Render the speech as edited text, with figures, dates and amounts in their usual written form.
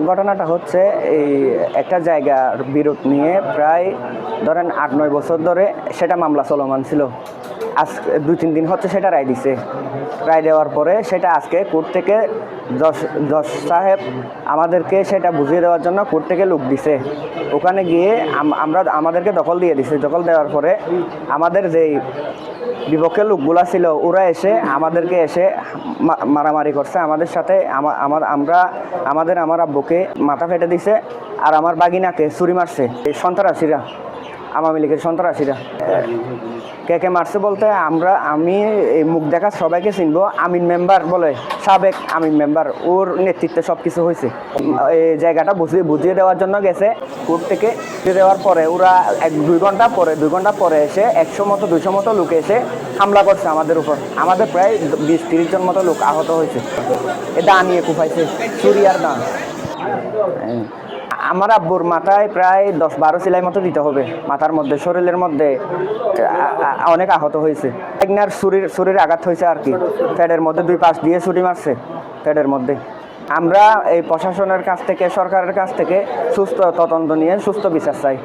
ঘটনাটা হচ্ছে এই একটা জায়গার বিরোধ নিয়ে প্রায় ধরেন 8-9 বছর ধরে সেটা মামলা চলমান ছিল। আজ 2-3 দিন হচ্ছে সেটা রায় দিছে। রায় দেওয়ার পরে সেটা আজকে কোর্ট থেকে জজ সাহেব আমাদেরকে সেটা বুঝিয়ে দেওয়ার জন্য কোর্ট থেকে লোক দিছে। ওখানে গিয়ে আমাদেরকে দখল দিয়ে দিছে। দখল দেওয়ার পরে আমাদের যেই বিপক্ষের লোকগুলা ছিল ওরা এসে আমাদেরকে এসে মারামারি করছে আমাদের সাথে। আমার আব্বুকে মাথা ফেটে দিছে আর আমার বাগিনাকে ছুরি মারছে এই সন্ত্রাসীরা, আওয়ামী লীগের সন্ত্রাসীরা। কে মারছে বলতে আমি এই মুখ দেখা সবাইকে চিনবো। আমিন মেম্বার বলে, সাবেক আমিন মেম্বার, ওর নেতৃত্বে সব কিছু হয়েছে। এই জায়গাটা বুঝিয়ে দেওয়ার জন্য গেছে কোর্ট থেকে। দেওয়ার পরে ওরা 2 ঘন্টা পরে এসে 100-200 মতো লোক এসে হামলা করছে আমাদের উপর। আমাদের প্রায় 20-30 জন মতো লোক আহত হয়েছে। দা নিয়ে কুপাইছে, ছুরি আর দা। আমার আব্বুর মাথায় প্রায় 10-12 সেলাই মতো দিতে হবে। মাথার মধ্যে, শরীরের মধ্যে অনেক আহত হয়েছে। একনার ছুরির আঘাত হয়েছে আর কি। পেটের মধ্যে 2 পাশ দিয়ে ছুরি মারছে পেটের মধ্যে। আমরা এই প্রশাসনের কাছ থেকে, সরকারের কাছ থেকে সুস্থ তদন্ত নিয়ে সুস্থ বিচার চাই।